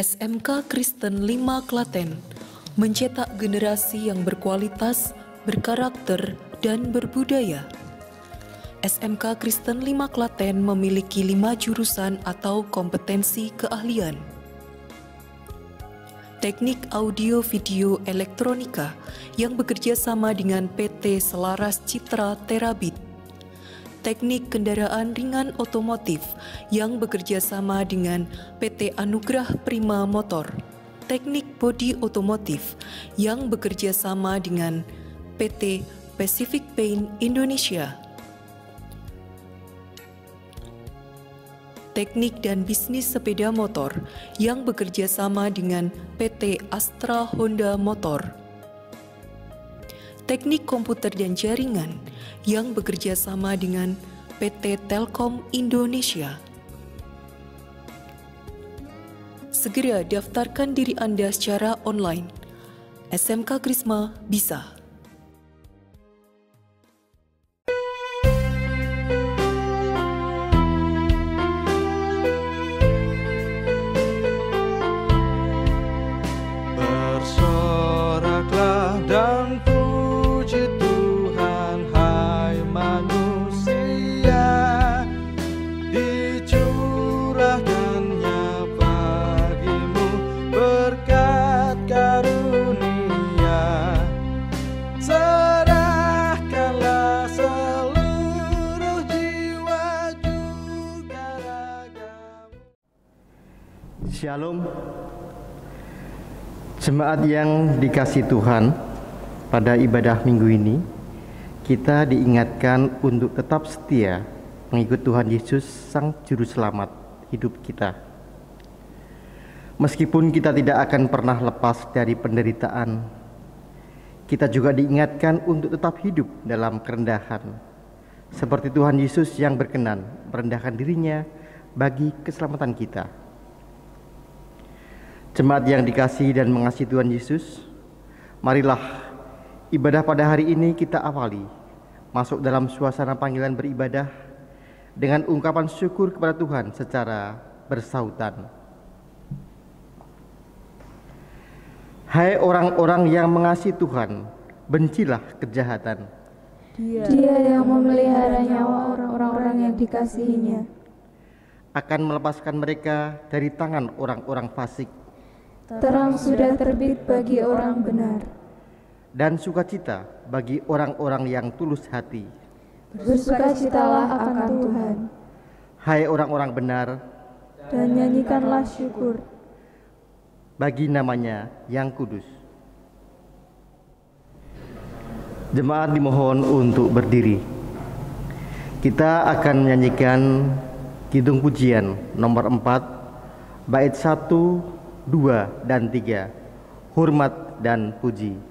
SMK Kristen 5 Klaten mencetak generasi yang berkualitas, berkarakter, dan berbudaya. SMK Kristen 5 Klaten memiliki 5 jurusan atau kompetensi keahlian. Teknik audio video elektronika yang bekerja sama dengan PT Selaras Citra Terabit. Teknik kendaraan ringan otomotif yang bekerja sama dengan PT Anugerah Prima Motor. Teknik bodi otomotif yang bekerja sama dengan PT Pacific Paint Indonesia. Teknik dan bisnis sepeda motor yang bekerja sama dengan PT Astra Honda Motor. Teknik komputer dan jaringan yang bekerja sama dengan PT Telkom Indonesia. Segera daftarkan diri Anda secara online. SMK Krisma bisa. Bersoraklah dan puji Tuhan, hai manusia, dicurahkannya bagimu berkat karunia. Serahkanlah seluruh jiwa juga ragamu. Shalom. Jemaat yang dikasihi Tuhan, pada ibadah minggu ini kita diingatkan untuk tetap setia mengikut Tuhan Yesus, Sang Juru Selamat hidup kita. Meskipun kita tidak akan pernah lepas dari penderitaan, kita juga diingatkan untuk tetap hidup dalam kerendahan, seperti Tuhan Yesus yang berkenan merendahkan dirinya bagi keselamatan kita. Jemaat yang dikasihi dan mengasihi Tuhan Yesus, marilah ibadah pada hari ini kita awali masuk dalam suasana panggilan beribadah dengan ungkapan syukur kepada Tuhan secara bersautan. Hai orang-orang yang mengasihi Tuhan, bencilah kejahatan. Dia yang memelihara nyawa orang-orang yang dikasihinya Akan melepaskan mereka dari tangan orang-orang fasik. Terang sudah terbit bagi orang benar, Dan sukacita bagi orang-orang yang tulus hati. bersukacitalah akan Tuhan, Hai orang-orang benar, dan nyanyikanlah syukur bagi namanya yang kudus. Jemaat dimohon untuk berdiri. Kita akan menyanyikan kidung pujian nomor 4, bait 1, 2, dan 3, hormat dan puji.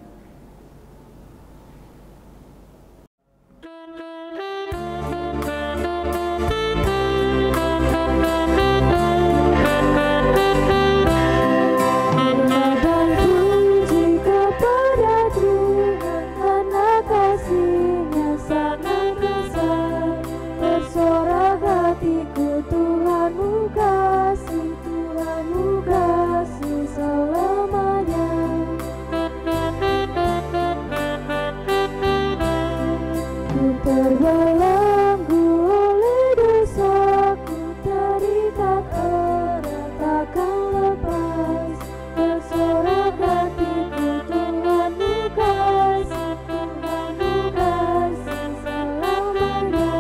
terbelenggu oleh dosaku, terikat erat takkan lepas, bersorak hatiku, Tuhanmu kasih, Tuhanmu kasih selamanya.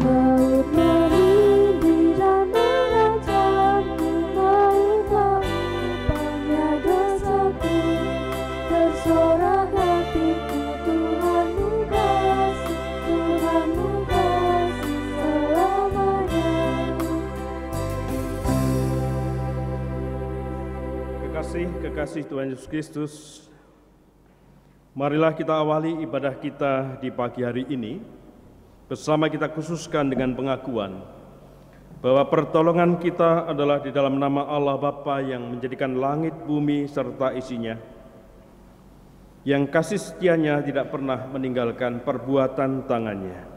Laut merinding dan mengancamku, maukah upahnya dosaku, bersorak hatiku, Tuhanmu kasih, Tuhanmu kasih selamanya. Kekasih Tuhan Yesus Kristus, marilah kita awali ibadah kita di pagi hari ini bersama kita khususkan dengan pengakuan bahwa pertolongan kita adalah di dalam nama Allah Bapa yang menjadikan langit, bumi, serta isinya, yang kasih setianya tidak pernah meninggalkan perbuatan tangannya.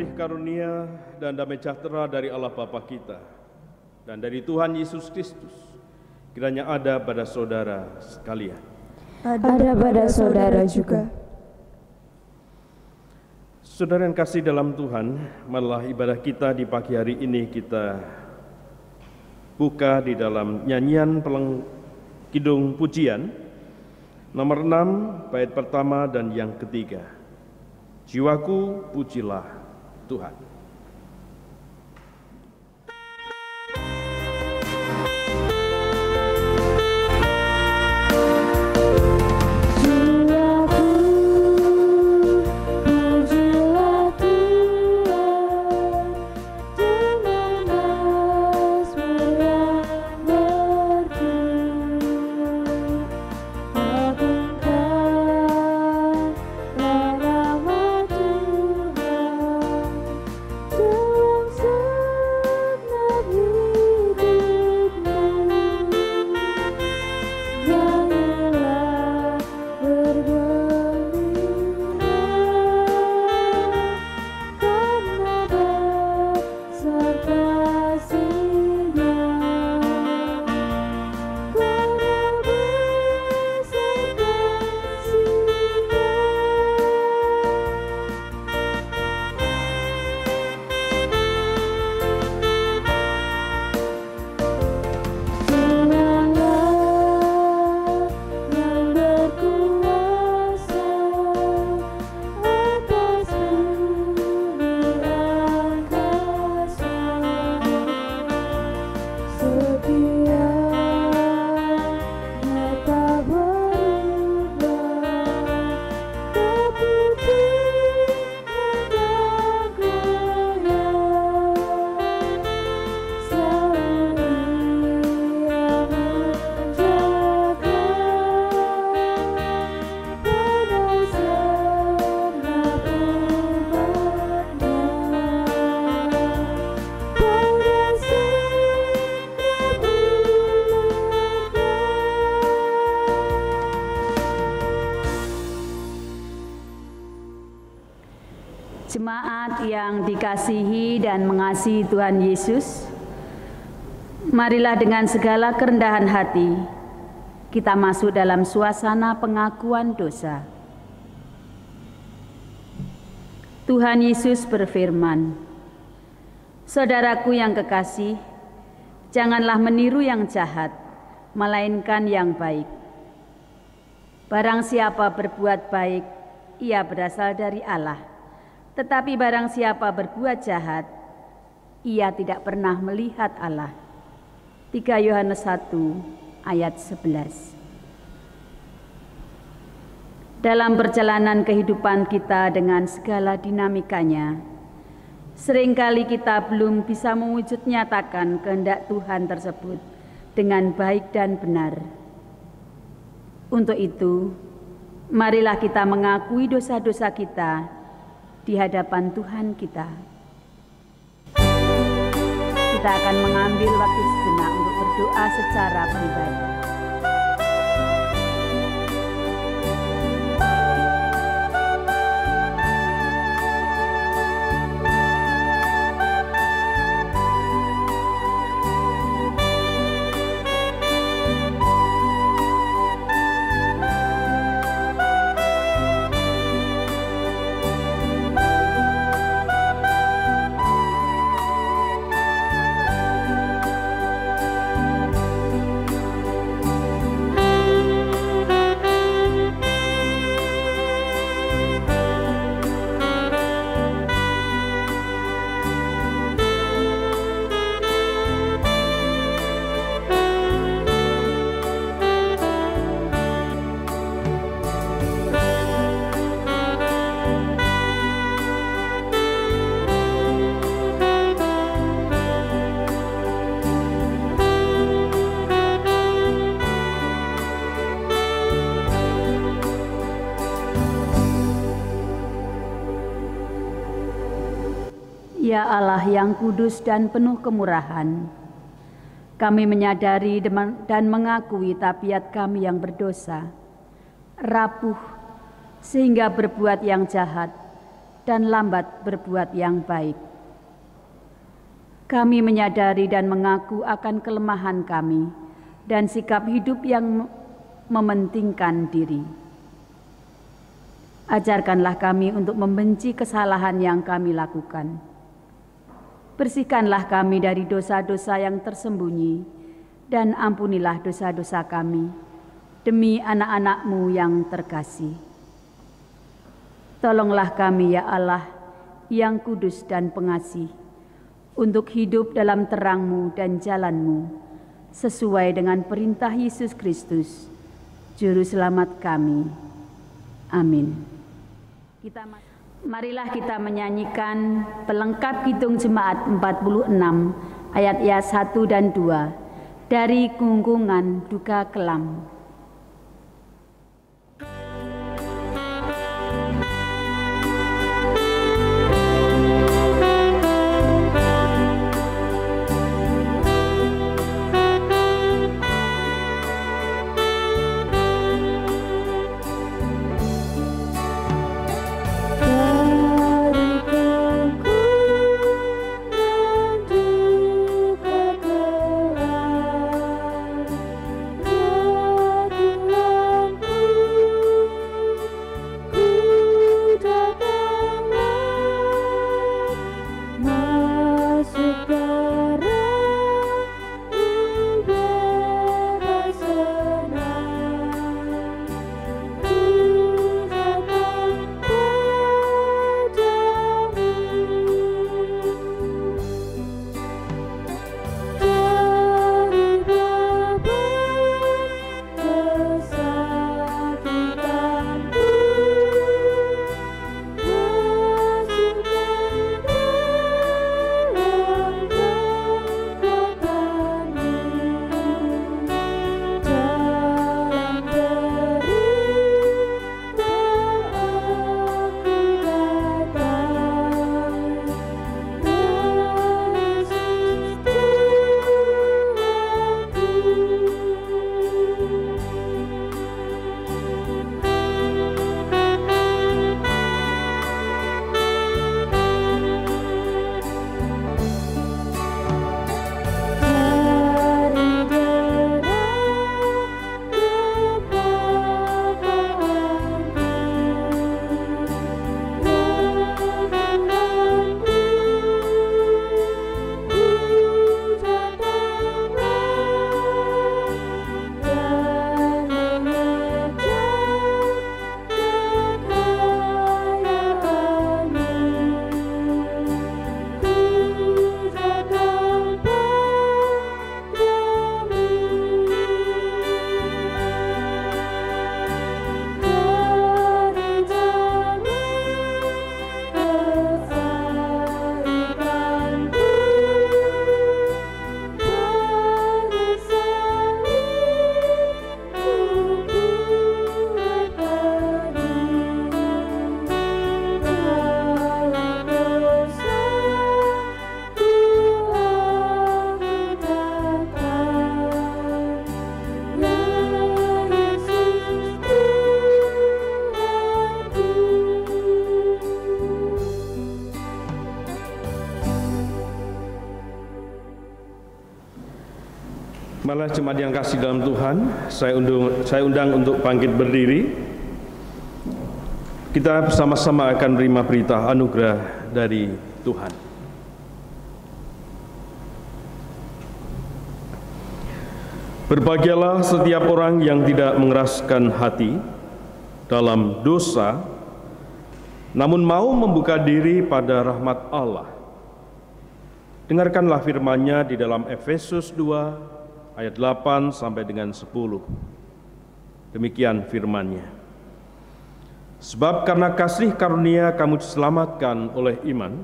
kasih karunia dan damai sejahtera dari Allah Bapa kita dan dari Tuhan Yesus Kristus kiranya ada pada saudara sekalian. Ada pada saudara juga. Saudara yang kasih dalam Tuhan, marilah ibadah kita di pagi hari ini kita buka di dalam nyanyian kidung pujian nomor 6 bait pertama dan yang ketiga. Jiwaku pujilah Tuhan. Jemaat yang dikasihi dan mengasihi Tuhan Yesus, marilah dengan segala kerendahan hati kita masuk dalam suasana pengakuan dosa. Tuhan Yesus berfirman, "Saudaraku yang kekasih, janganlah meniru yang jahat, melainkan yang baik. Barang siapa berbuat baik, ia berasal dari Allah. Tetapi barang siapa berbuat jahat, ia tidak pernah melihat Allah." 3 Yohanes 1 ayat 11. Dalam perjalanan kehidupan kita dengan segala dinamikanya, seringkali kita belum bisa mewujud nyatakan kehendak Tuhan tersebut dengan baik dan benar. Untuk itu, marilah kita mengakui dosa-dosa kita di hadapan Tuhan kita. Kita akan mengambil waktu sejenak untuk berdoa secara pribadi. Ya Allah yang kudus dan penuh kemurahan, kami menyadari dan mengakui tabiat kami yang berdosa, rapuh sehingga berbuat yang jahat dan lambat berbuat yang baik. Kami menyadari dan mengaku akan kelemahan kami dan sikap hidup yang mementingkan diri. Ajarkanlah kami untuk membenci kesalahan yang kami lakukan. Bersihkanlah kami dari dosa-dosa yang tersembunyi dan ampunilah dosa-dosa kami demi anak-anak-Mu yang terkasih. Tolonglah kami ya Allah yang kudus dan pengasih, untuk hidup dalam terang-Mu dan jalan-Mu, sesuai dengan perintah Yesus Kristus, Juru Selamat kami. Amin. Marilah kita menyanyikan pelengkap Kidung Jemaat 46 ayat 1 dan 2 dari Gunggungan Duka Kelam. Malah jemaat yang kasih dalam Tuhan, saya undang untuk bangkit berdiri. Kita bersama-sama akan menerima berita anugerah dari Tuhan. Berbahagialah setiap orang yang tidak mengeraskan hati dalam dosa, namun mau membuka diri pada rahmat Allah. Dengarkanlah firman-Nya di dalam Efesus 2 ayat 8 sampai dengan 10. Demikian firman-Nya. Sebab karena kasih karunia kamu diselamatkan oleh iman,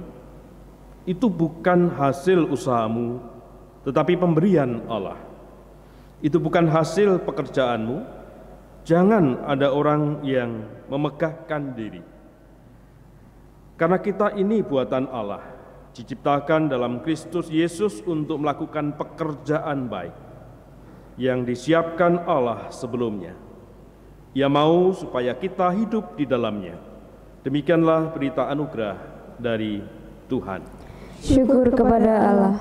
itu bukan hasil usahamu, tetapi pemberian Allah. Itu bukan hasil pekerjaanmu, jangan ada orang yang memegahkan diri. Karena kita ini buatan Allah, diciptakan dalam Kristus Yesus untuk melakukan pekerjaan baik yang disiapkan Allah sebelumnya. Ia mau supaya kita hidup di dalamnya, Demikianlah berita anugerah dari Tuhan. Syukur kepada Allah.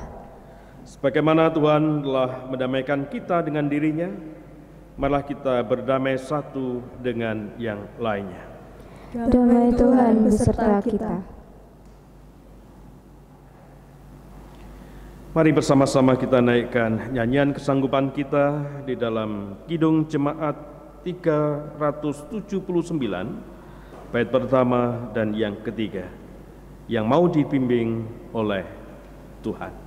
Sebagaimana Tuhan telah mendamaikan kita dengan dirinya, marilah kita berdamai satu dengan yang lainnya. Damai Tuhan beserta kita. Mari bersama-sama kita naikkan nyanyian kesanggupan kita di dalam Kidung Jemaat 379, bait pertama dan yang ketiga, yang mau dibimbing oleh Tuhan.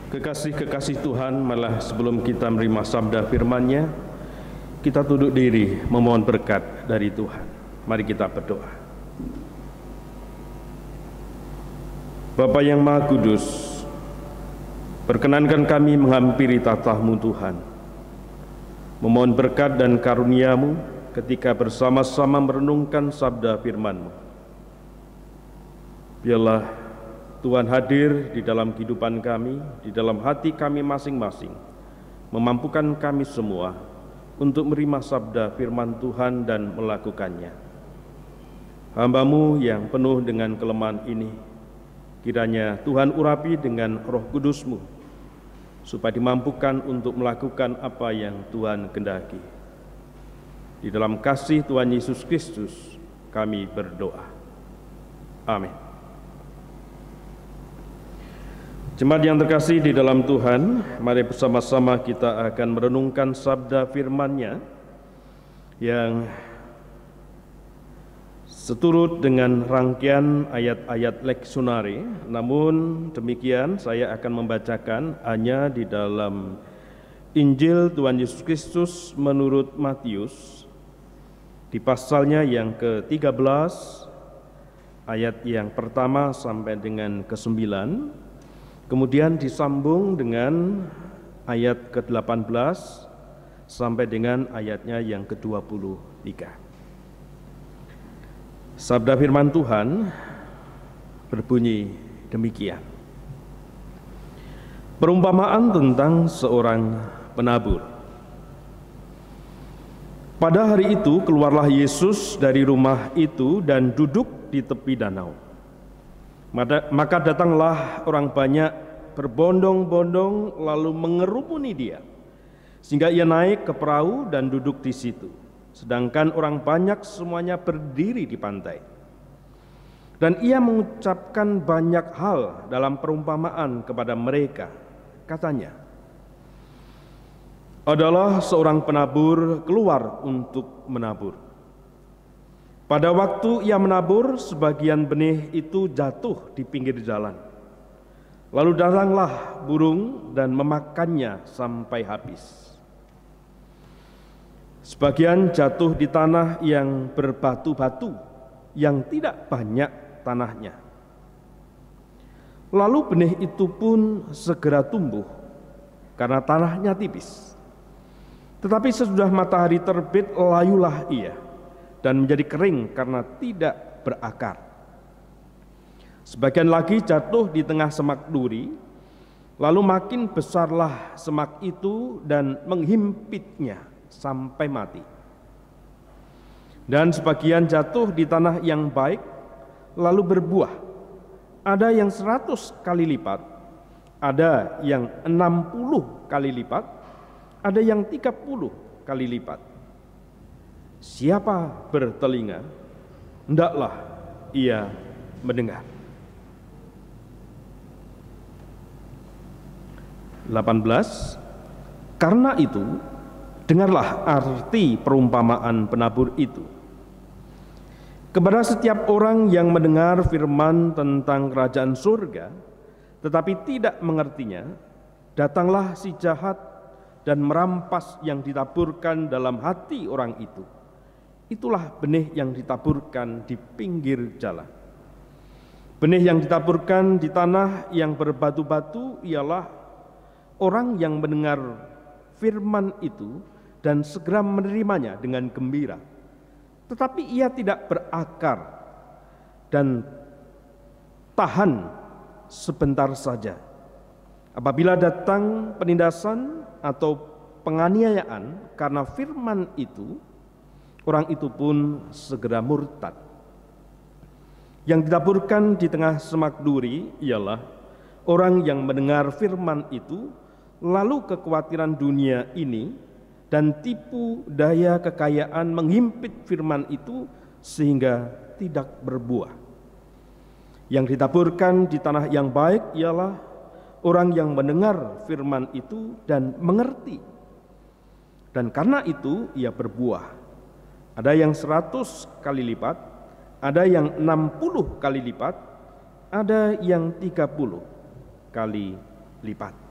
Kekasih-kekasih Tuhan, malah sebelum kita menerima sabda firman-Nya, kita tunduk diri memohon berkat dari Tuhan. Mari kita berdoa. Bapa yang Maha Kudus, perkenankan kami menghampiri tatah-Mu Tuhan, memohon berkat dan karunia-Mu ketika bersama-sama merenungkan sabda firman-Mu. Biarlah Tuhan hadir di dalam kehidupan kami, di dalam hati kami masing-masing, memampukan kami semua untuk menerima sabda firman Tuhan dan melakukannya. Hamba-Mu yang penuh dengan kelemahan ini, kiranya Tuhan urapi dengan Roh Kudus-Mu, supaya dimampukan untuk melakukan apa yang Tuhan kehendaki. Di dalam kasih Tuhan Yesus Kristus, kami berdoa. Amin. Jemaat yang terkasih di dalam Tuhan, mari bersama-sama kita akan merenungkan sabda firman-Nya yang seturut dengan rangkaian ayat-ayat leksionari. Namun demikian saya akan membacakan hanya di dalam Injil Tuhan Yesus Kristus menurut Matius di pasalnya yang ke-13 ayat yang pertama sampai dengan ke-9. Kemudian disambung dengan ayat ke-18 sampai dengan ayatnya yang ke-23. Sabda firman Tuhan berbunyi demikian. Perumpamaan tentang seorang penabur. Pada hari itu keluarlah Yesus dari rumah itu dan duduk di tepi danau. Maka datanglah orang banyak berbondong-bondong lalu mengerumuni dia, sehingga ia naik ke perahu dan duduk di situ, sedangkan orang banyak semuanya berdiri di pantai. Dan ia mengucapkan banyak hal dalam perumpamaan kepada mereka. Katanya, adalah seorang penabur keluar untuk menabur. Pada waktu ia menabur, sebagian benih itu jatuh di pinggir jalan. Lalu datanglah burung dan memakannya sampai habis. Sebagian jatuh di tanah yang berbatu-batu, yang tidak banyak tanahnya. Lalu benih itu pun segera tumbuh karena tanahnya tipis. Tetapi sesudah matahari terbit, layulah ia dan menjadi kering karena tidak berakar. Sebagian lagi jatuh di tengah semak duri, lalu makin besarlah semak itu dan menghimpitnya sampai mati. Dan sebagian jatuh di tanah yang baik, lalu berbuah. Ada yang 100 kali lipat, ada yang 60 kali lipat, ada yang 30 kali lipat. Siapa bertelinga, hendaklah ia mendengar. 18. Karena itu, dengarlah arti perumpamaan penabur itu. Kepada setiap orang yang mendengar firman tentang kerajaan surga, tetapi tidak mengertinya, datanglah si jahat dan merampas yang ditaburkan dalam hati orang itu. Itulah benih yang ditaburkan di pinggir jalan. Benih yang ditaburkan di tanah yang berbatu-batu ialah orang yang mendengar firman itu dan segera menerimanya dengan gembira. Tetapi ia tidak berakar dan tahan sebentar saja. Apabila datang penindasan atau penganiayaan karena firman itu, orang itu pun segera murtad. Yang ditaburkan di tengah semak duri ialah orang yang mendengar firman itu, lalu kekhawatiran dunia ini dan tipu daya kekayaan menghimpit firman itu sehingga tidak berbuah. Yang ditaburkan di tanah yang baik ialah orang yang mendengar firman itu dan mengerti. Dan karena itu ia berbuah. Ada yang 100 kali lipat, ada yang 60 kali lipat, ada yang 30 kali lipat.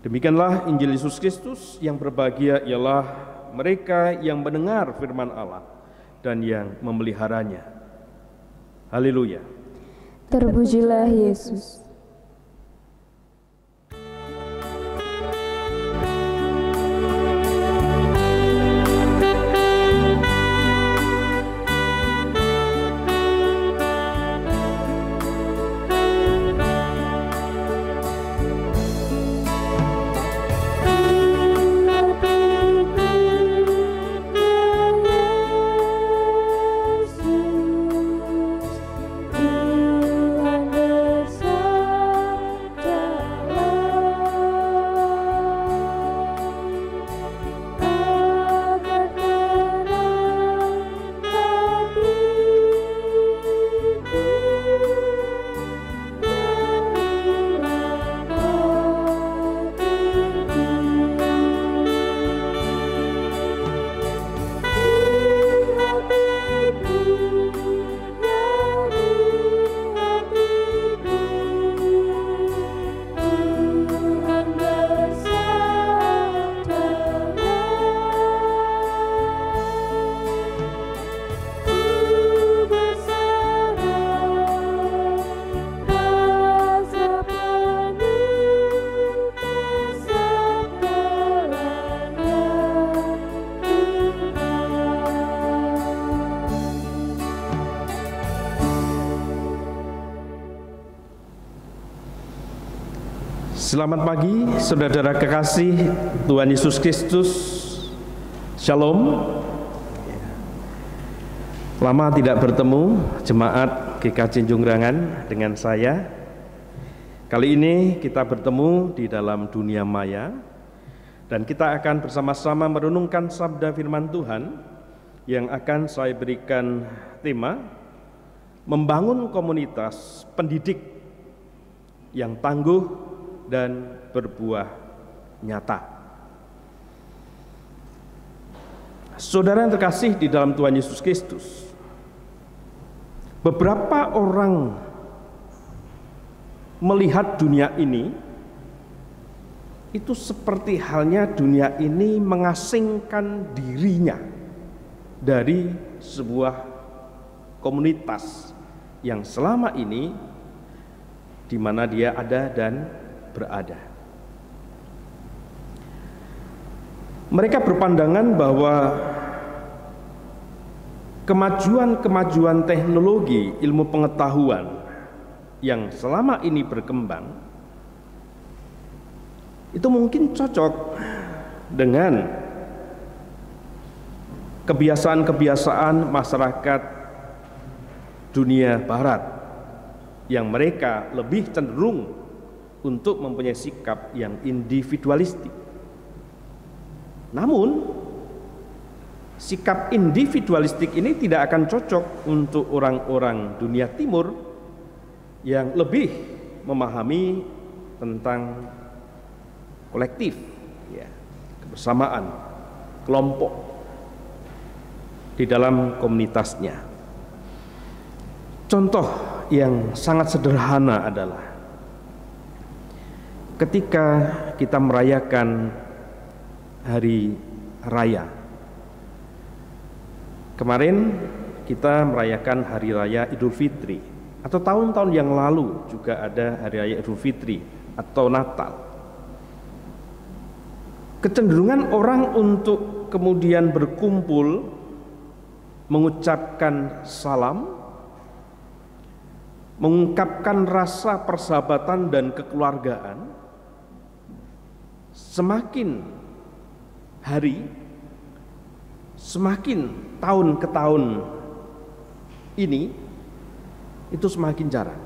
Demikianlah Injil Yesus Kristus. Yang berbahagia ialah mereka yang mendengar firman Allah dan yang memeliharanya. Haleluya. Terpujilah Yesus. Selamat pagi, saudara-saudara kekasih Tuhan Yesus Kristus. Shalom. Lama tidak bertemu jemaat GKJ Jongrangan dengan saya. Kali ini kita bertemu di dalam dunia maya dan kita akan bersama-sama merenungkan sabda firman Tuhan yang akan saya berikan tema membangun komunitas pendidik yang tangguh dan berbuah nyata. Saudara yang terkasih di dalam Tuhan Yesus Kristus, beberapa orang melihat dunia ini itu seperti halnya dunia ini mengasingkan dirinya dari sebuah komunitas yang selama ini di mana dia ada dan berada. Mereka berpandangan bahwa kemajuan-kemajuan teknologi ilmu pengetahuan yang selama ini berkembang itu mungkin cocok dengan kebiasaan-kebiasaan masyarakat dunia barat yang mereka lebih cenderung untuk mempunyai sikap yang individualistik. Namun sikap individualistik ini tidak akan cocok untuk orang-orang dunia timur yang lebih memahami tentang kolektif, ya, kebersamaan, kelompok di dalam komunitasnya. Contoh yang sangat sederhana adalah ketika kita merayakan hari raya. Kemarin kita merayakan hari raya Idul Fitri, atau tahun-tahun yang lalu juga ada hari raya Idul Fitri atau Natal. Kecenderungan orang untuk kemudian berkumpul mengucapkan salam, mengungkapkan rasa persahabatan dan kekeluargaan, semakin hari, semakin tahun ke tahun ini itu semakin jarang.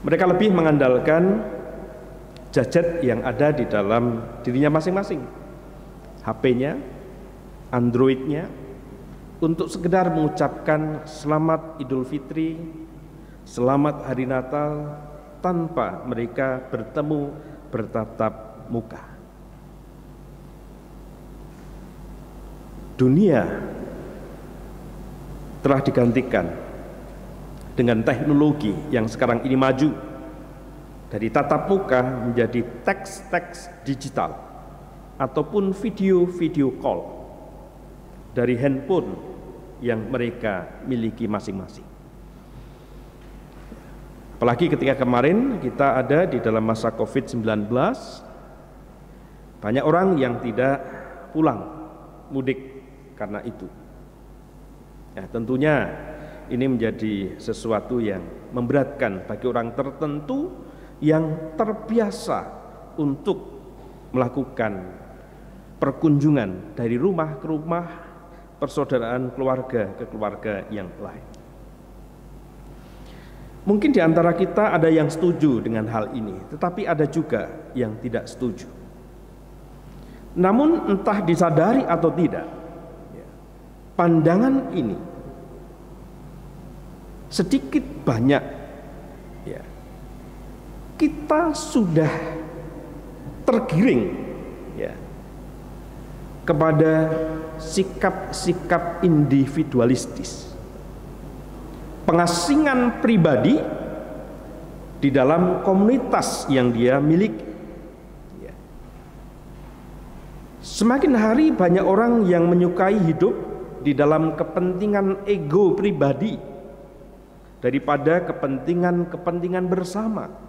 Mereka lebih mengandalkan gadget yang ada di dalam dirinya masing-masing, HP-nya, Android-nya, untuk sekedar mengucapkan selamat Idul Fitri, selamat Hari Natal, tanpa mereka bertemu bertatap muka. Dunia telah digantikan dengan teknologi yang sekarang ini maju, dari tatap muka menjadi teks-teks digital ataupun video-video call dari handphone yang mereka miliki masing-masing. Apalagi ketika kemarin kita ada di dalam masa COVID-19, banyak orang yang tidak pulang mudik karena itu. Ya, tentunya ini menjadi sesuatu yang memberatkan bagi orang tertentu yang terbiasa untuk melakukan perkunjungan dari rumah ke rumah, persaudaraan keluarga ke keluarga yang lain. Mungkin di antara kita ada yang setuju dengan hal ini, tetapi ada juga yang tidak setuju. Namun entah disadari atau tidak, pandangan ini sedikit banyak kita sudah tergiring kepada sikap-sikap individualistis, pengasingan pribadi di dalam komunitas yang dia miliki. Semakin hari banyak orang yang menyukai hidup di dalam kepentingan ego pribadi daripada kepentingan bersama.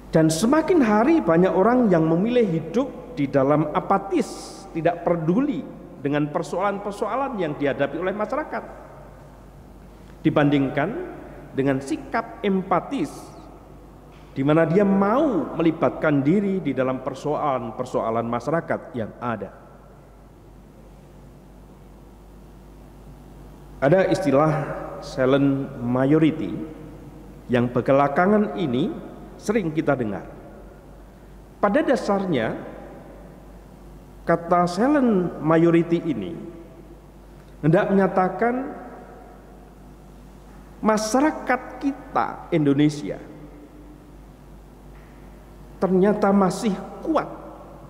Dan semakin hari banyak orang yang memilih hidup di dalam apatis, tidak peduli dengan persoalan-persoalan yang dihadapi oleh masyarakat, dibandingkan dengan sikap empatis, di mana dia mau melibatkan diri di dalam persoalan-persoalan masyarakat yang ada. Ada istilah silent majority yang belakangan ini sering kita dengar. Pada dasarnya kata silent majority ini hendak menyatakan masyarakat kita Indonesia ternyata masih kuat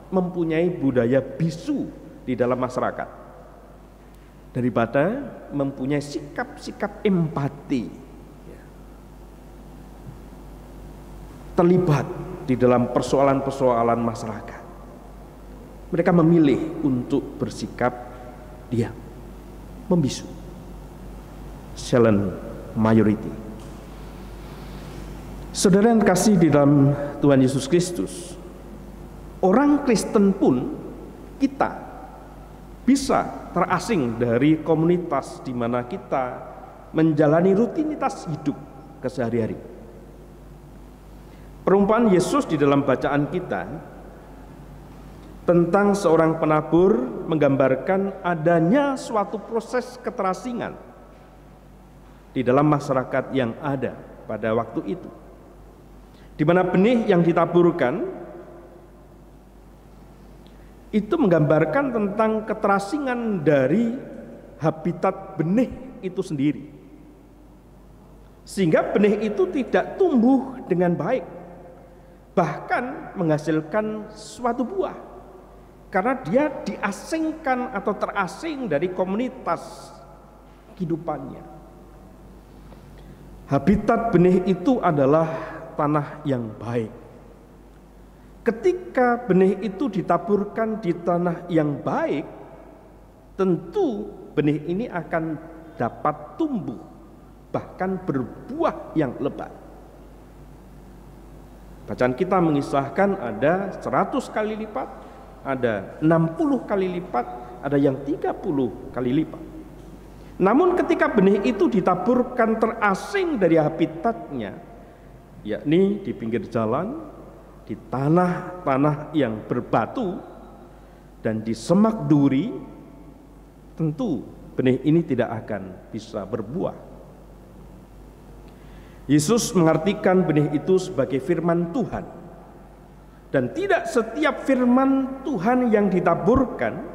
mempunyai budaya bisu di dalam masyarakat daripada mempunyai sikap-sikap empati, terlibat di dalam persoalan-persoalan masyarakat. Mereka memilih untuk bersikap diam, membisu, silent majority. Saudara yang kasih di dalam Tuhan Yesus Kristus, orang Kristen pun kita bisa terasing dari komunitas di mana kita menjalani rutinitas hidup kesehari-hari. Perumpamaan Yesus di dalam bacaan kita tentang seorang penabur menggambarkan adanya suatu proses keterasingan di dalam masyarakat yang ada pada waktu itu, di mana benih yang ditaburkan itu menggambarkan tentang keterasingan dari habitat benih itu sendiri, sehingga benih itu tidak tumbuh dengan baik, bahkan menghasilkan suatu buah, karena dia diasingkan atau terasing dari komunitas kehidupannya. Habitat benih itu adalah tanah yang baik. Ketika benih itu ditaburkan di tanah yang baik, tentu benih ini akan dapat tumbuh, bahkan berbuah yang lebat. Bacaan kita mengisahkan ada 100 kali lipat, ada 60 kali lipat, ada yang 30 kali lipat. Namun ketika benih itu ditaburkan terasing dari habitatnya, yakni di pinggir jalan, di tanah-tanah yang berbatu, dan di semak duri, tentu benih ini tidak akan bisa berbuah. Yesus mengartikan benih itu sebagai firman Tuhan, dan tidak setiap firman Tuhan yang ditaburkan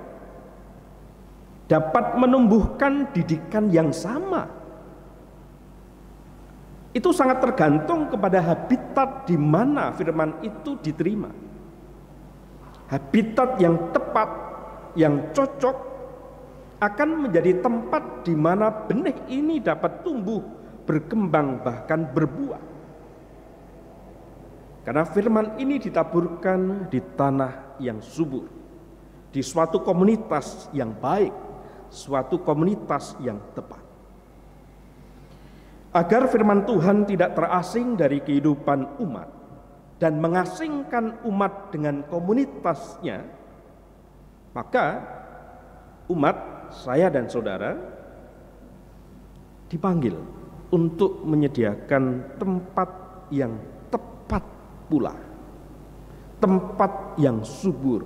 dapat menumbuhkan didikan yang sama. Itu sangat tergantung kepada habitat di mana firman itu diterima. Habitat yang tepat, yang cocok, akan menjadi tempat di mana benih ini dapat tumbuh, berkembang, bahkan berbuah. Karena firman ini ditaburkan di tanah yang subur, di suatu komunitas yang baik, suatu komunitas yang tepat. Agar firman Tuhan tidak terasing dari kehidupan umat dan mengasingkan umat dengan komunitasnya, maka umat, saya dan saudara, dipanggil untuk menyediakan tempat yang tepat pula, tempat yang subur,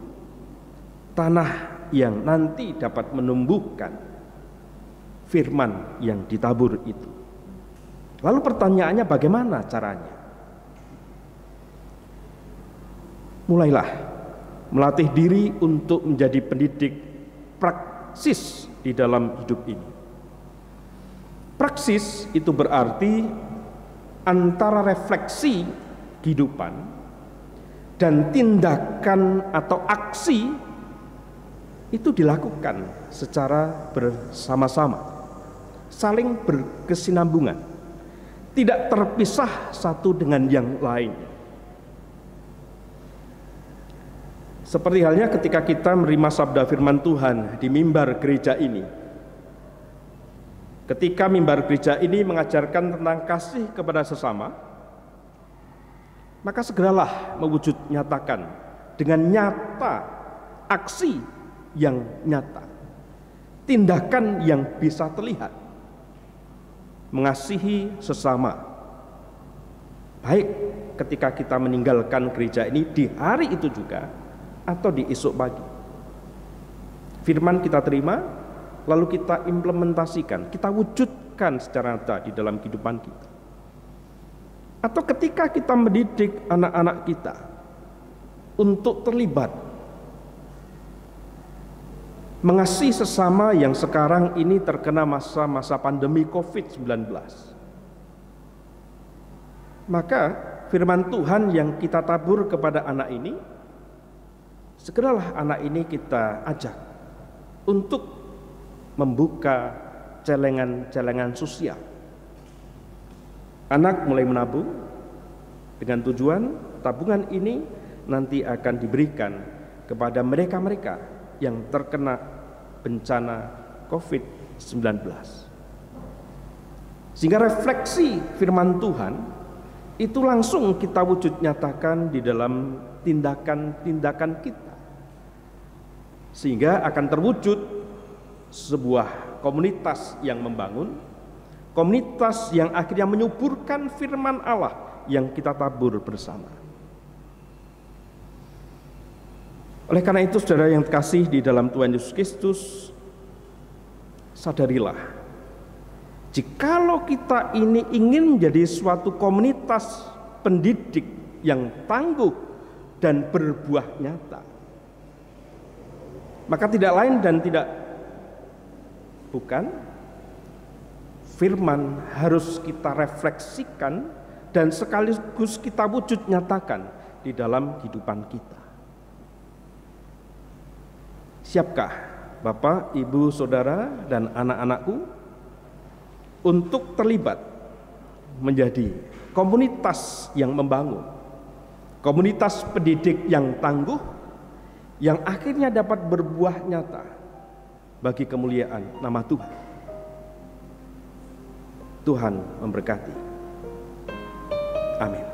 tanah yang nanti dapat menumbuhkan firman yang ditabur itu. Lalu pertanyaannya, bagaimana caranya? Mulailah melatih diri untuk menjadi pendidik praksis di dalam hidup ini. Praksis itu berarti antara refleksi kehidupan dan tindakan atau aksi itu dilakukan secara bersama-sama, saling berkesinambungan, tidak terpisah satu dengan yang lain. Seperti halnya ketika kita menerima sabda firman Tuhan di mimbar gereja ini. Ketika mimbar gereja ini mengajarkan tentang kasih kepada sesama, maka segeralah mewujud nyatakan dengan nyata, aksi yang nyata, tindakan yang bisa terlihat, mengasihi sesama, baik ketika kita meninggalkan gereja ini di hari itu juga atau di esok pagi. Firman kita terima, lalu kita implementasikan, kita wujudkan secara nyata di dalam kehidupan kita. Atau ketika kita mendidik anak-anak kita untuk terlibat mengasihi sesama yang sekarang ini terkena masa-masa pandemi COVID-19. Maka firman Tuhan yang kita tabur kepada anak ini, segeralah anak ini kita ajak untuk membuka celengan-celengan sosial. Anak mulai menabung dengan tujuan tabungan ini nanti akan diberikan kepada mereka-mereka yang terkena bencana COVID-19. Sehingga refleksi firman Tuhan itu langsung kita wujud nyatakan di dalam tindakan-tindakan kita. Sehingga akan terwujud sebuah komunitas yang membangun, komunitas yang akhirnya menyuburkan firman Allah yang kita tabur bersama. Oleh karena itu, saudara yang terkasih di dalam Tuhan Yesus Kristus, sadarilah, jikalau kita ini ingin menjadi suatu komunitas pendidik yang tangguh dan berbuah nyata, maka tidak lain dan tidak bukan, firman harus kita refleksikan dan sekaligus kita wujud nyatakan di dalam kehidupan kita. Siapkah Bapak, Ibu, Saudara, dan anak-anakku untuk terlibat menjadi komunitas yang membangun, komunitas pendidik yang tangguh, yang akhirnya dapat berbuah nyata bagi kemuliaan nama Tuhan? Tuhan memberkati. Amin.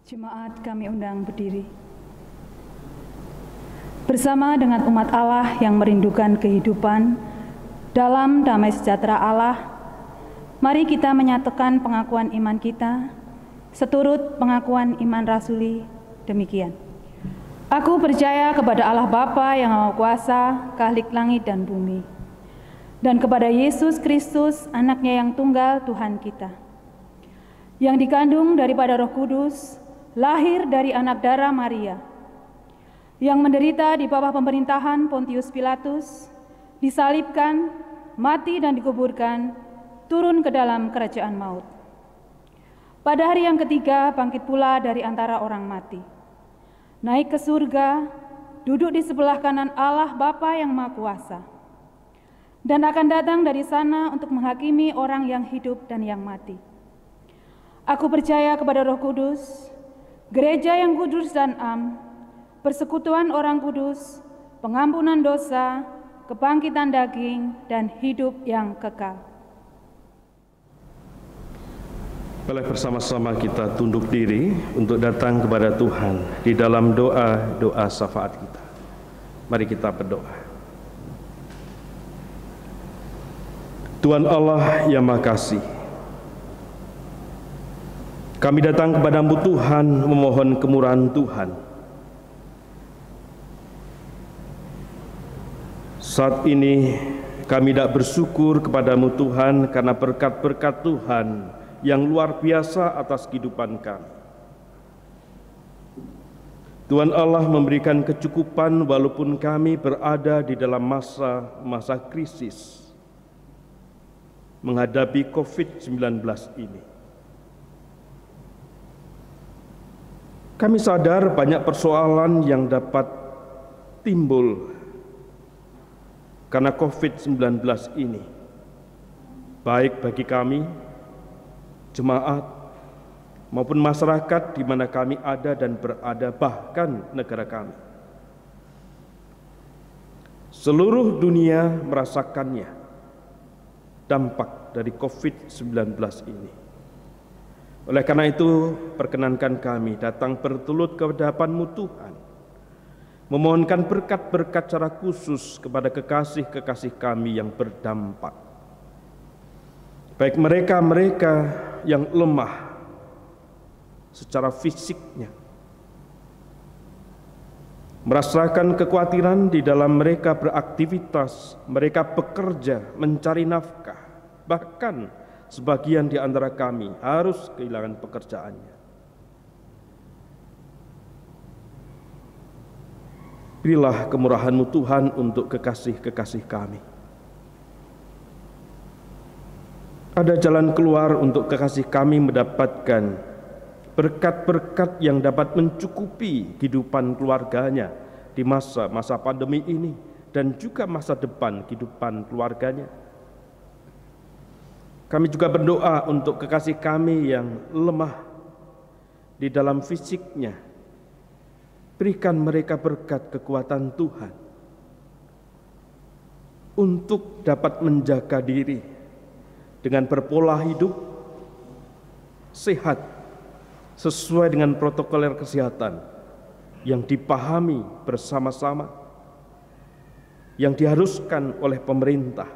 Jemaat kami undang berdiri. Bersama dengan umat Allah yang merindukan kehidupan dalam damai sejahtera Allah, mari kita menyatakan pengakuan iman kita seturut pengakuan iman rasuli demikian. Aku percaya kepada Allah Bapa yang Maha Kuasa, Khalik langit dan bumi, dan kepada Yesus Kristus, anaknya yang tunggal Tuhan kita, yang dikandung daripada Roh Kudus, lahir dari anak darah Maria, yang menderita di bawah pemerintahan Pontius Pilatus, disalibkan, mati dan dikuburkan, turun ke dalam kerajaan maut. Pada hari yang ketiga bangkit pula dari antara orang mati, naik ke surga, duduk di sebelah kanan Allah Bapa yang Maha Kuasa, dan akan datang dari sana untuk menghakimi orang yang hidup dan yang mati. Aku percaya kepada Roh Kudus, gereja yang kudus dan am, persekutuan orang kudus, pengampunan dosa, kebangkitan daging, dan hidup yang kekal. Boleh bersama-sama kita tunduk diri untuk datang kepada Tuhan di dalam doa-doa syafaat kita. Mari kita berdoa. Tuhan Allah yang Maha Kasih, kami datang kepadamu Tuhan, memohon kemurahan Tuhan. Saat ini kami tidak bersyukur kepadamu Tuhan karena berkat-berkat Tuhan yang luar biasa atas kehidupan kami. Tuhan Allah memberikan kecukupan walaupun kami berada di dalam masa krisis menghadapi COVID-19 ini. Kami sadar banyak persoalan yang dapat timbul karena COVID-19 ini, baik bagi kami jemaat, maupun masyarakat di mana kami ada dan berada, bahkan negara kami. Seluruh dunia merasakannya, dampak dari COVID-19 ini. Oleh karena itu, perkenankan kami datang bertelut ke hadapan-Mu Tuhan, memohonkan berkat-berkat secara khusus kepada kekasih-kekasih kami yang berdampak. Baik mereka-mereka yang lemah secara fisiknya, merasakan kekhawatiran di dalam mereka beraktivitas, mereka bekerja, mencari nafkah, bahkan sebagian di antara kami harus kehilangan pekerjaannya. Berilah kemurahan-Mu Tuhan untuk kekasih-kekasih kami. Ada jalan keluar untuk kekasih kami mendapatkan berkat-berkat yang dapat mencukupi kehidupan keluarganya di masa-masa pandemi ini dan juga masa depan kehidupan keluarganya. Kami juga berdoa untuk kekasih kami yang lemah di dalam fisiknya. Berikan mereka berkat kekuatan Tuhan untuk dapat menjaga diri dengan berpola hidup sehat sesuai dengan protokol kesehatan yang dipahami bersama-sama, yang diharuskan oleh pemerintah,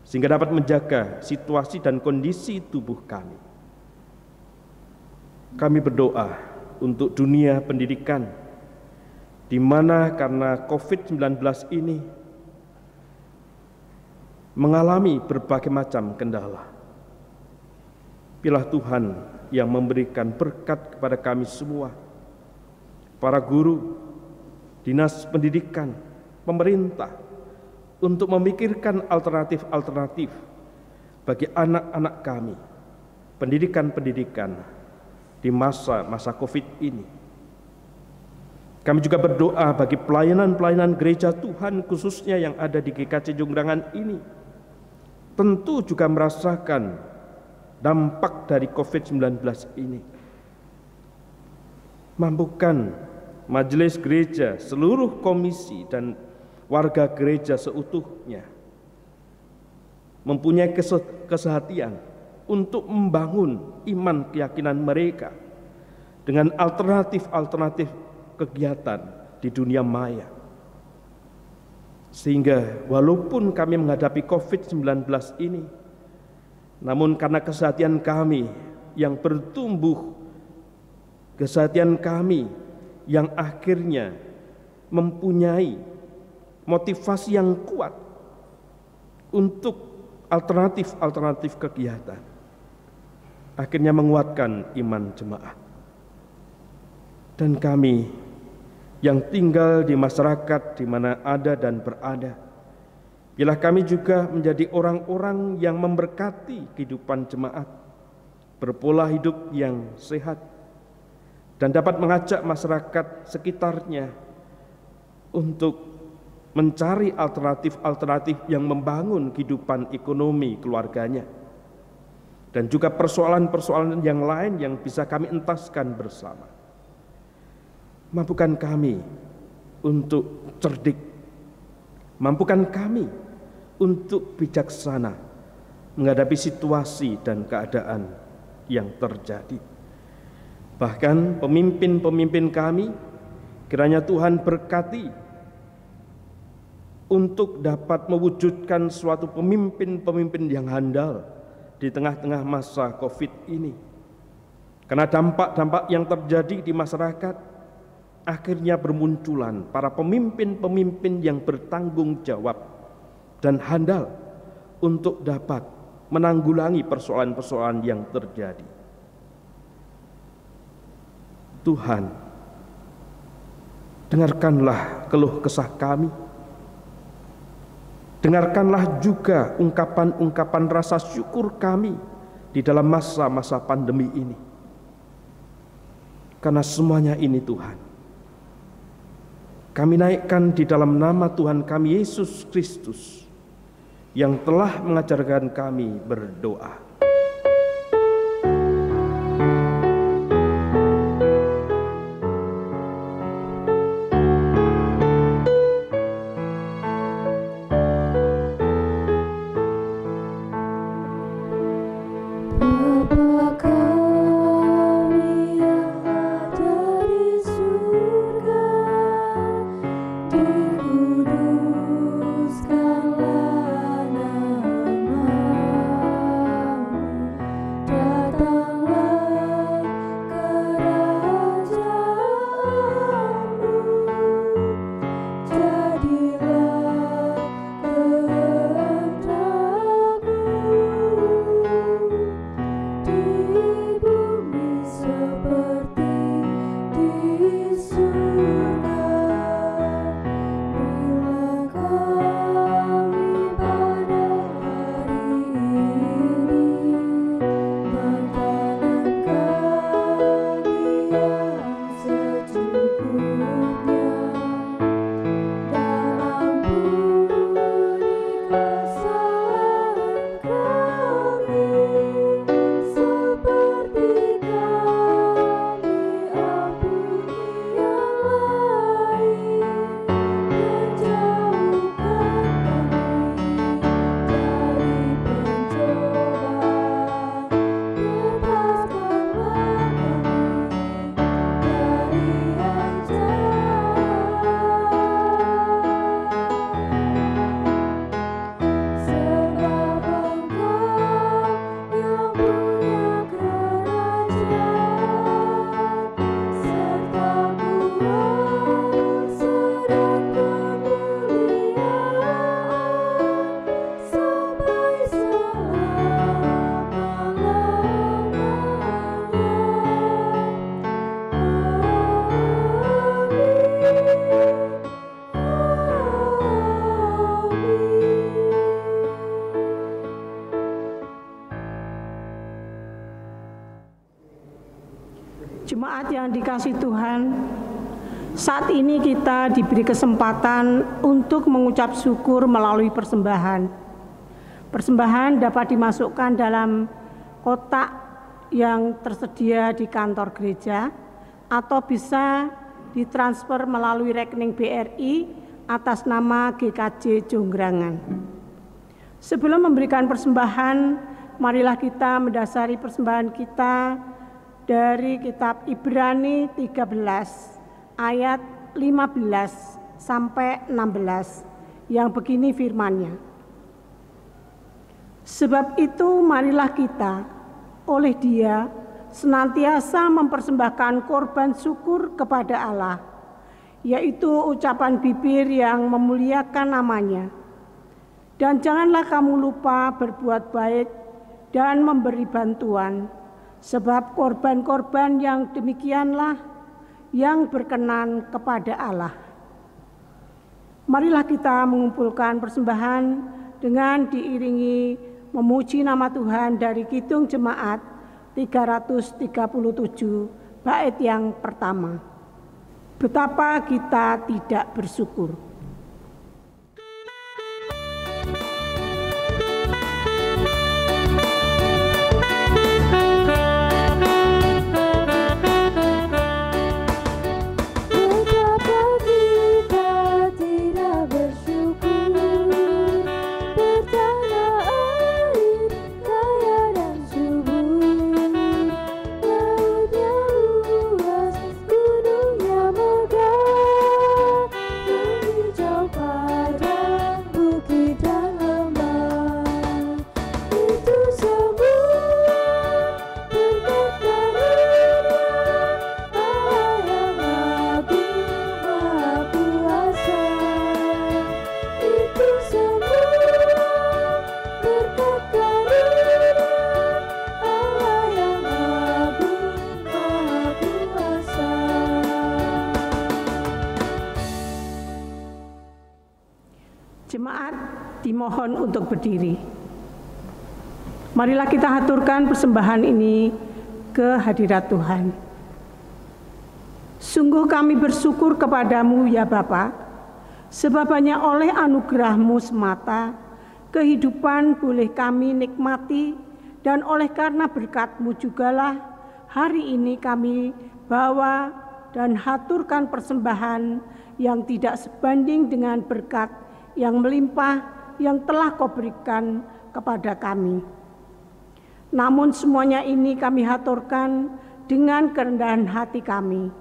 sehingga dapat menjaga situasi dan kondisi tubuh kami. Kami berdoa untuk dunia pendidikan, di mana karena COVID-19 ini mengalami berbagai macam kendala. Biarlah Tuhan yang memberikan berkat kepada kami semua, para guru, dinas pendidikan, pemerintah, untuk memikirkan alternatif-alternatif bagi anak-anak kami, pendidikan-pendidikan di masa-masa COVID ini. Kami juga berdoa bagi pelayanan-pelayanan gereja Tuhan, khususnya yang ada di GKJ Jongrangan ini, tentu juga merasakan dampak dari COVID-19 ini. Mampukan majelis gereja, seluruh komisi dan warga gereja seutuhnya mempunyai kesehatian untuk membangun iman keyakinan mereka dengan alternatif-alternatif kegiatan di dunia maya. Sehingga walaupun kami menghadapi COVID-19 ini, namun karena kesehatan kami yang bertumbuh, kesehatan kami yang akhirnya mempunyai motivasi yang kuat untuk alternatif-alternatif kegiatan, akhirnya menguatkan iman jemaat. Dan kami yang tinggal di masyarakat di mana ada dan berada, biarlah kami juga menjadi orang-orang yang memberkati kehidupan jemaat, berpola hidup yang sehat, dan dapat mengajak masyarakat sekitarnya untuk mencari alternatif-alternatif yang membangun kehidupan ekonomi keluarganya, dan juga persoalan-persoalan yang lain yang bisa kami entaskan bersama. Mampukan kami untuk cerdik, mampukan kami untuk bijaksana menghadapi situasi dan keadaan yang terjadi. Bahkan pemimpin-pemimpin kami, kiranya Tuhan berkati untuk dapat mewujudkan suatu pemimpin-pemimpin yang handal di tengah-tengah masa COVID ini. Karena dampak-dampak yang terjadi di masyarakat, akhirnya bermunculan para pemimpin-pemimpin yang bertanggung jawab dan handal untuk dapat menanggulangi persoalan-persoalan yang terjadi. Tuhan, dengarkanlah keluh kesah kami. Dengarkanlah juga ungkapan-ungkapan rasa syukur kami di dalam masa-masa pandemi ini. Karena semuanya ini Tuhan, kami naikkan di dalam nama Tuhan kami Yesus Kristus yang telah mengajarkan kami berdoa. Jemaat yang dikasihi Tuhan, saat ini kita diberi kesempatan untuk mengucap syukur melalui persembahan. Persembahan dapat dimasukkan dalam kotak yang tersedia di kantor gereja atau bisa ditransfer melalui rekening BRI atas nama GKJ Jonggrangan. Sebelum memberikan persembahan, marilah kita mendasari persembahan kita dari kitab Ibrani 13 ayat 15 sampai 16 yang begini firman-Nya. Sebab itu marilah kita oleh Dia senantiasa mempersembahkan korban syukur kepada Allah, yaitu ucapan bibir yang memuliakan nama-Nya. Dan janganlah kamu lupa berbuat baik dan memberi bantuan, sebab korban-korban yang demikianlah yang berkenan kepada Allah. Marilah kita mengumpulkan persembahan dengan diiringi memuji nama Tuhan dari Kidung Jemaat 337 bait yang pertama. Betapa kita tidak bersyukur. Jemaat dimohon untuk berdiri. Marilah kita haturkan persembahan ini ke hadirat Tuhan. Sungguh kami bersyukur kepadamu ya Bapa, sebab hanya oleh anugerah-Mu semata kehidupan boleh kami nikmati, dan oleh karena berkat-Mu jugalah hari ini kami bawa dan haturkan persembahan yang tidak sebanding dengan berkat yang melimpah yang telah Kau berikan kepada kami. Namun semuanya ini kami haturkan dengan kerendahan hati kami.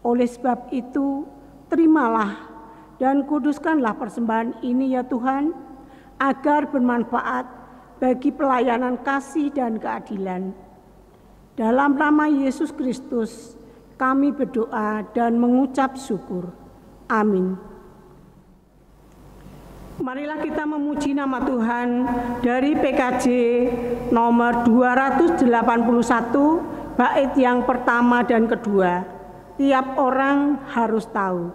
Oleh sebab itu, terimalah dan kuduskanlah persembahan ini ya Tuhan, agar bermanfaat bagi pelayanan kasih dan keadilan. Dalam nama Yesus Kristus kami berdoa dan mengucap syukur. Amin. Marilah kita memuji nama Tuhan dari PKJ nomor 281 bait yang pertama dan kedua. Tiap orang harus tahu.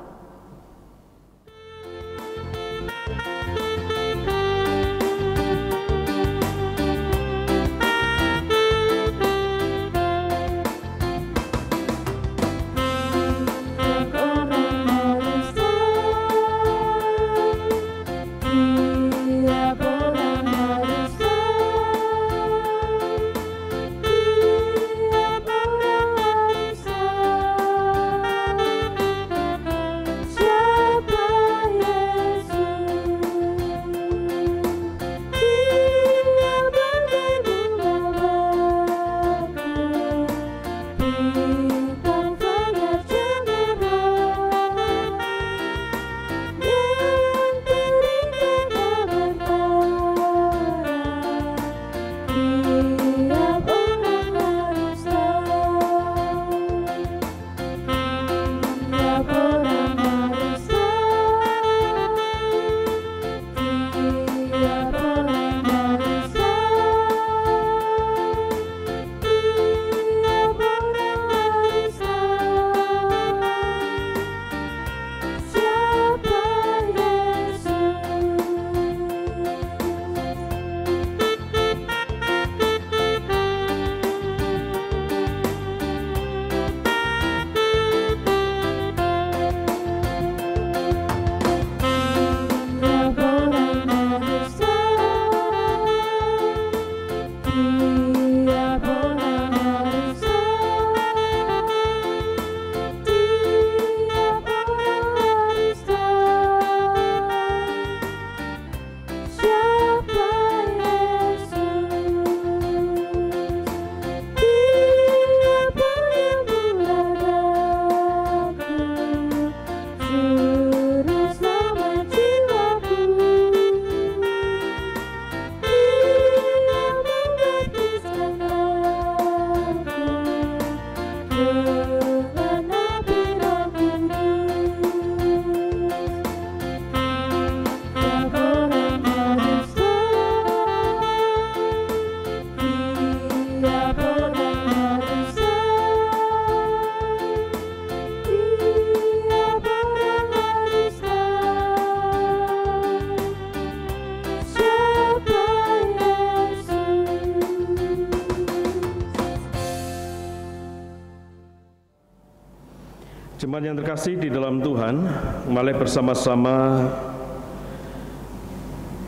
Jemaat yang terkasih di dalam Tuhan, mari bersama-sama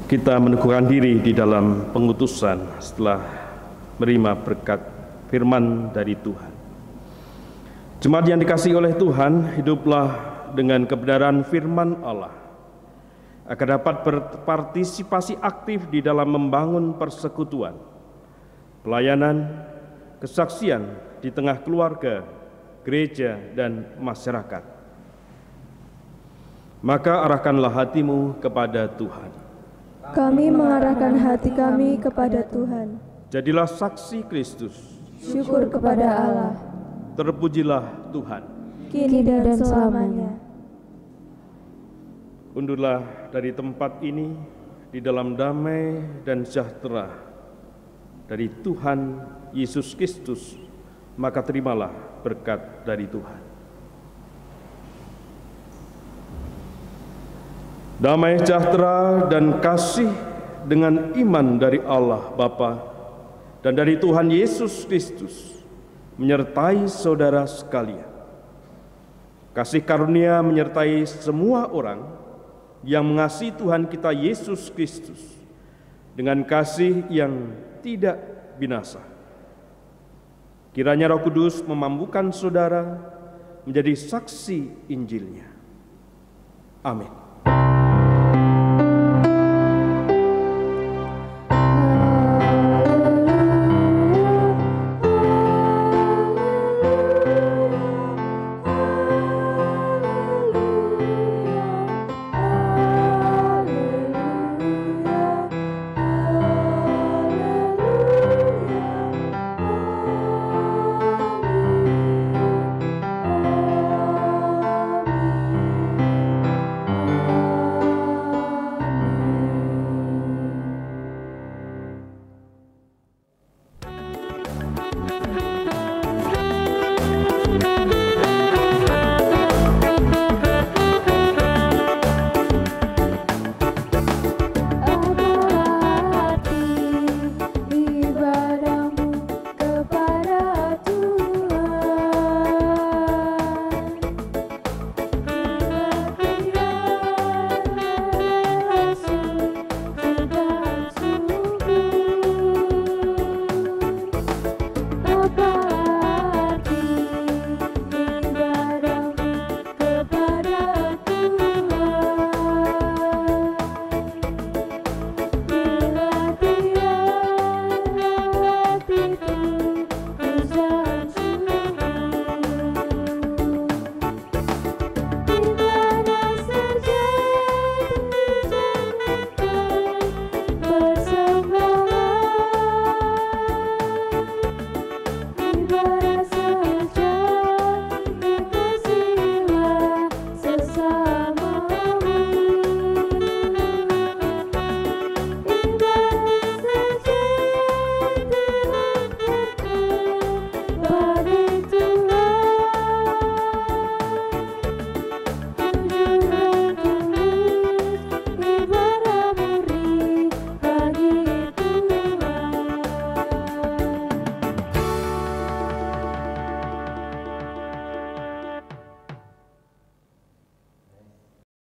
kita meneguhkan diri di dalam pengutusan setelah menerima berkat firman dari Tuhan. Jemaat yang dikasihi oleh Tuhan, hiduplah dengan kebenaran firman Allah, agar dapat berpartisipasi aktif di dalam membangun persekutuan, pelayanan, kesaksian di tengah keluarga, gereja, dan masyarakat. Maka arahkanlah hatimu kepada Tuhan. Kami mengarahkan hati kami kepada Tuhan. Jadilah saksi Kristus. Syukur kepada Allah. Terpujilah Tuhan. Kini dan selamanya. Undurlah dari tempat ini di dalam damai dan sejahtera dari Tuhan Yesus Kristus, maka terimalah berkat dari Tuhan. Damai sejahtera dan kasih dengan iman dari Allah Bapa dan dari Tuhan Yesus Kristus menyertai saudara sekalian. Kasih karunia menyertai semua orang yang mengasihi Tuhan kita Yesus Kristus dengan kasih yang tidak binasa. Kiranya Roh Kudus memampukan saudara menjadi saksi Injil-Nya. Amin.